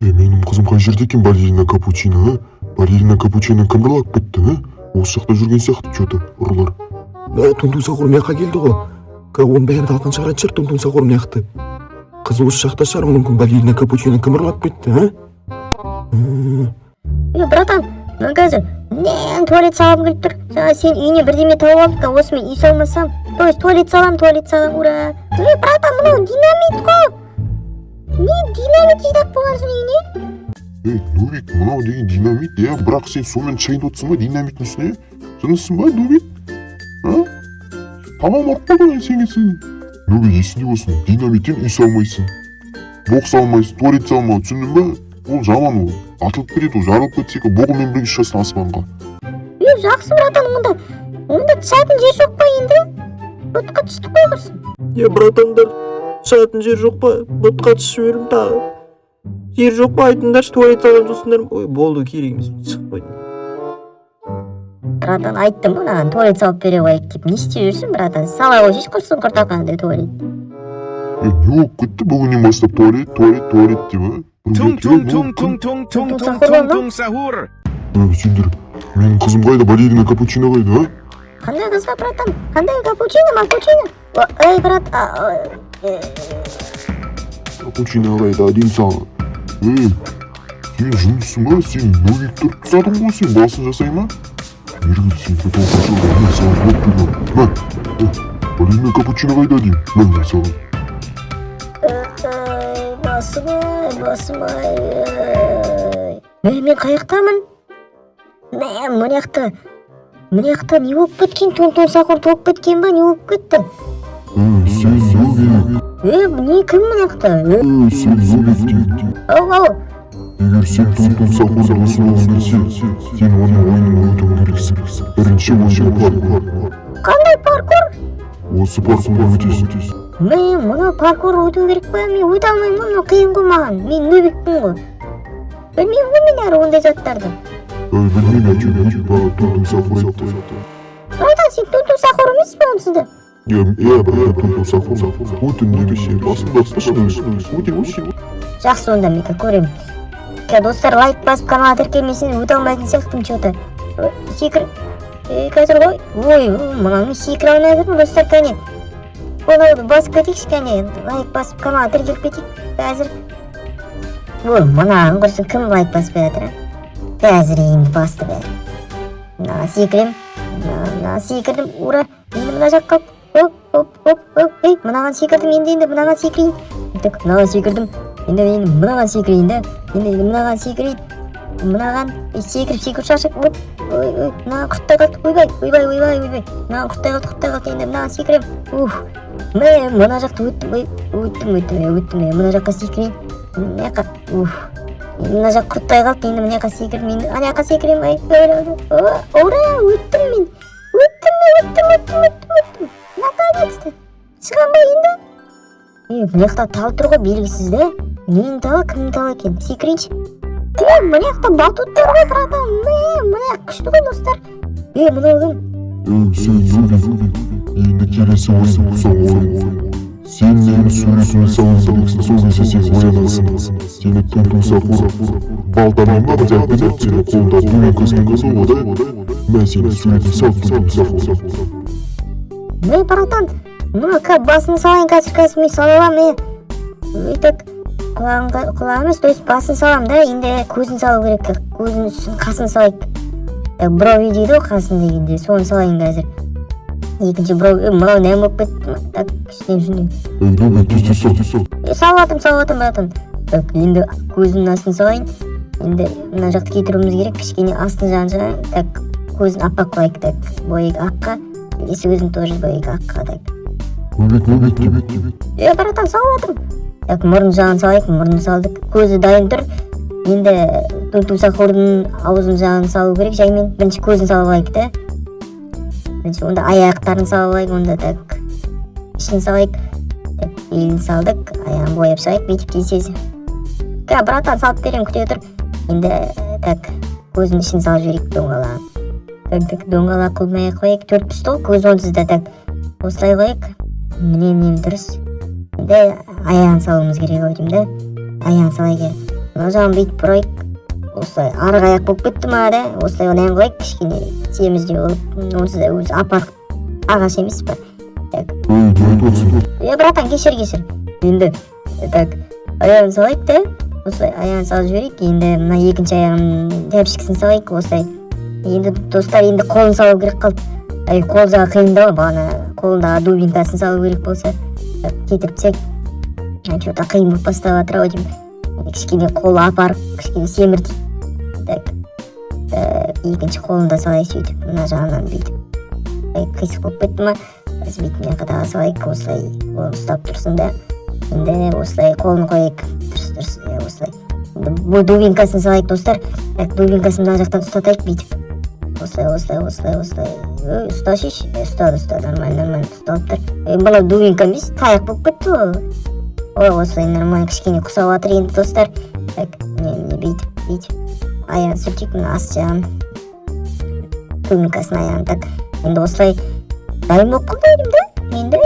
Менің қызым қай жерде екен, балерина капучино, балерина капучино кім ұрлап кетті, осы жақта жүрген сияқты че-то ұрылар. Тунтунсақұр мияққа келді ғой. Оның бәрін алған шығаратын шығар Тунтунсақұр мияқты. Қыз осы жақта шығар, мүмкін балерина капучино кім ұрлап кетті, братан, мен қазір туалет салғым келіп тұр. Жаңа сен үйіне бірдеме тауып алдық, осы мен үй салмасам, то есть туалет салам, ура. Братан, мынау динамит қой. Не динамит жидақ болғансың үйіне? Нубик, мынау деген динамит, бірақ сен сонымен шайынып отырсың ба динамиттің үстіне? Жынысың ба, Нубик? Тамам ұрып қалдың сен келсің. Нубик, есінде болсын, динамиттен үй салмайсың, боқ салмайсың, туалет салмау, түсіндің ба? Ол жаман ол. Атылып кетеді, ол жарылып кетсек, боғымен бірге ұшасың аспанға. Жақсы братан, онда түсатын жер жоқ па енді? Бұтқа түстік қойғырсың. Братандар, түсатын жер жоқ па? Бұтқа түсіп өрім тағы. Жер жоқ па айтыңдаршы, туалет салған жоқсыңдар. Ой, болды, керек емес, шықпайды. Братан, айттым мынаған туалет салып бере қойып деп, не істеп жүрсің братан? Сала қойшы құрсын құртақандай туалет. Не болып кетті бүгіннен бастап туалет деп, Tung sahur. Сендер, менің қызым қайда, балерина капучино қайда, Қандай қызға, братан? Қандай капучино? Эй, брат, капучино қайда, дейм саған. Сен жындысың ба? Сен Нубикті тұсадың ғой, сен басын жасай ма? Мергіл, сен көтен мен саған болып берген. Балерина капучино қайда дейм, мен саған. басым-ай. Мен қаяқтамын? Мына жақта не болып кеткен? Тунтунсақұр толып кеткен ба? Не болып кетті? Сен Нубик. Кім мына жақта? Сен Нубик дейді. Ау. Егер сен Тунтунсақұрды ұсынуын келсе, сен оның ойынын өтуің керексің. Бірінші ойын паркур. Қандай паркур? Осы паркурға өтесің. Мен мұны паркур өту керек па? Мен өте алмаймын, мұны қиын ғой маған. Мен Нубикпін ғой. Білмеймін ғой мен әрі ондай заттарды. Білмеймін, әйтеуір бара Тунтунсақұр айтты. Братан, сен Тунтунсақұр емес пе онсызды? Бірақ Тунтунсақұр өтіндегі ше, басын. Жақсы, онда мен көремін. Достар, лайк басып каналға тіркелмесең өте алмайтын сияқтым че-то. Секір. Қазір ғой. Мынаны секір алмай жатырмын достар, кәне. Оны басып кетейікші, кәне. Лайк басып каналға тіркеліп кетейік. Қазір. Мынаған құрсын кім лайк басып жатыр? Қазір енді басты бәрі. Мына секірдім. Ура. Енді мына жаққа. Мынаған секірдім, енді мынаған секірейін. Мынаған секірдім. Енді мынаған секірейін да. Мынаған секірейін. Мынаған секіріп шашып. Мынаған құрттай қалды. Ойбай. Мынаған құрттай қалды. Енді мынаған секірем. Мен мына жақты өттім. Мына жаққа секірейін. Мына жақ құрттай қалды. Енді мына жаққа секірем. Ана жаққа секірем. Ура, өттім мен. Өттім. Наконец-то. Шығам ба енді? Мына жақта тал тұр ғой, белгісіз да? Ненің талы, кімнің талы екен? Секірейінші. Мына жақта батут тұр ғой, братан. Мына күшті ғой, достар. Мынау кім? Сен Нубик. Енді келесі ойын бұлсаң ойын. Сен менің суретімді салуын білексің, сол кезде сен оянасың. Сені Тунтунсақұр балтамен ба жайпен сені қолда думен көзген көзі одай. Мен сені суретімді салып Тунтунсақұр. Братан, мұны басын салайын қазір мен салалам. Өйтіп құлағым емес, то есть басын салам да, енді көзін салу керек. Көзін үстін қасын салайық. Брови дейді ғой, қасын дегенде, соны салайын қазір. Екінші брови, мынау нәм болып кетті. Так, кішінен жүнден. Тез Салатым, братан. Так, енді көзінің астын салайын. Енді мына жақты кетіруіміз керек, кішкене астын жағын. Так, көзін аппақ қылайық. Так, бойық аққа. Есі өзін тоже бойық аққа. Так. Нубик. Братан, салатым. Так, мұрын жағын салайық, мұрын салдық. Көзі дайын тұр. Енді Тунтунсақұрдың аузын жағын салу керек, жаймен. Бірінші көзін салып алайық да. Онда аяқтарын салып алайық, онда так. Ішін салайық. Так, белін салдық, аяғын бояп салайық, бүйтіп кейсесі. Братан, салып берем, күте тұр. Енді так, көзін ішін салып жіберейік доңғалағын. Так, доңғалақ қылмай қойық, 4 түсті ғой, көз онсыз да так. Осылай қойық. Міне дұрыс. Енді аяғын салуымыз керек өйтім да. Аяғын салай керек. мына жагын бүйтүп бурайык. Осылай арга аяк болуп кетти мага да. Осылай гана кылайык, кичине семиздүү болуп. Онсуз да өзү апарык агаш эмес па. Так. не айтып атсың? Братан, кешир. Енді так аяғын салайық да. Осылай аяғын салып жіберейік. Енді мына екінші аяғын тәпішкісін салайық. Осылай. Енді достар, енді қолын салу керек қалды. Қол жағы қиындау, бағана қолындағы дубинкасын салу керек болса. Кетіртсек. Что-то қиын болып бастап жатыр ау деймін. Кішкене қолы апарып, кішкене семіртейік. Так. Екінші қолын да салайық сөйтіп. Мына жағынан бүйтіп. Қисық болып кетті ма? Біз бүйтіп мына қадаға салайық. Осылай қолын ұстап тұрсын да. Енді осылай қолын қойайық. Дұрыс, осылай. Бұл дубинкасын салайық, достар. Так, дубинкасын мына жақтан ұстатайық бүйтіп. Осылай. Ұсташиш. Ұста. Нормально ұсталып тұр. Бұны дубинка емес, таяқ болып кетті ғой. Осылай нормально кішкене құсап жатыр енді, достар. Так, бүйтіп. Аяғын сүртейік, мына ас жағын. Дубинкасын аяғын, так. Енді осылай дайын болып қалды ойдым да. Енді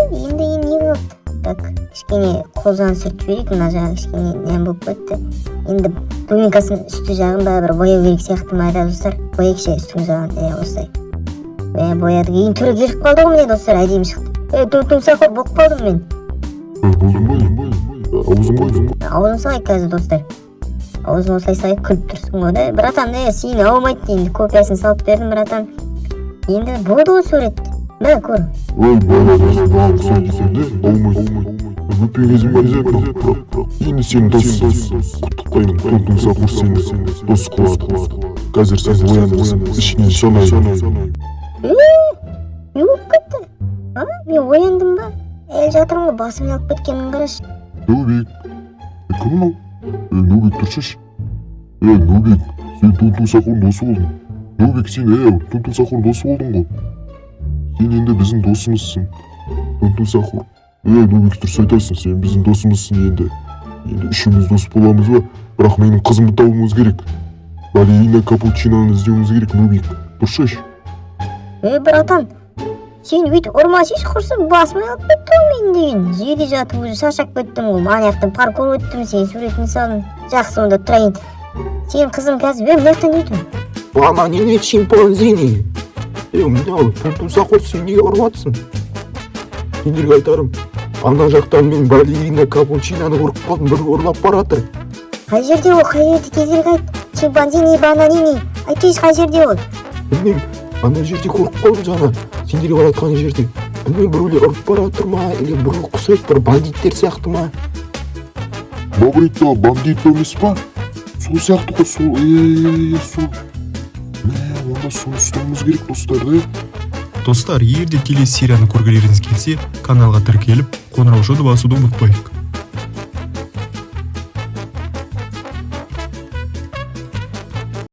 не болды? Так, кішкене қолжан сүртіп жіберейік, мына жағы кішкене нем болып кетті. Енді дубинкасын үсті жағында бір бояу керек сияқты ма айтады, достар. Бояйықшы үстің жағын, осылай. Боядық, ең түрі келіп қалды ғой міне, достар, әдемі шықты. Тұмсақ болып қалдым мен. Болдың ба? Аузын салайық қазір, достар. Аузын осылай салайық, күліп тұрсың ғой да. Братан, сені аумайды, енді копиясын салып бердім, братан. Енді болды ғой сурет. Мә, көр. Бала ұқсай десем де, болмайды. Өпен кезім бар еді, бірақ. Енді сені құттықтаймын, тұмсақ құр сені дос қылады. Қазір сен оянырсың, ішінен шанайын. Не болып кетті? Мен ояндым ба? Әлі жатырмын ғой, басымын алып кеткенін қарашы. Нөбек, кім мынау? Нөбек тұршаш. Нөбек, сен тұмсақұрын досы болдың. Нөбек, сен тұмсақұрын досы болдың ғой. Сен енді біздің досымызсың. Тұмсақұр. Нөбек, дұрыс айтасың, сен біздің досымызсың енді. Енді үшіміз дос боламыз ба? Бірақ менің қызымды табуымыз керек. Балерина капучиноны іздеуіміз керек, Нөбек. Дұршаш. Братан, сен өйтіп ұрмасыш құрсын, басымын алып кеттің мен деген. Жерде жатып өзі шашап кеттім ғой. Манияқтың паркур өттім, сен суретін салдың. Жақсы, онда тұрайын. Сен қызым қазір мынаяқтан өйтім. Бана не чемпионзини. Мынау тұмсақұр, сен неге ұрматсың? Сендерге айтарым, ана жақтан мен балерина капучиноны ұрып қалдым, бір ұрлап баратыр. Қай жерде ол, қай жерде тезірек айт? Чемпионзини, бананини. Айтпейш, қай жерде ол? Білмейм, ана жерде көріп қалдым жаңа. Сендерге бар айтқан жерде. Білмейм, біреулер ұрып баратыр ма, или біреу құсайды, бір бандиттер сияқты ма? Бабрикто, бандит емес па? Сол сияқты ғой, сол. Онда соны ұстауымыз керек, достар, да? Достар, егер де келесі серияны көргілеріңіз келсе, каналға тіркеліп, қоңырау шоуды басуды ұмытпайық.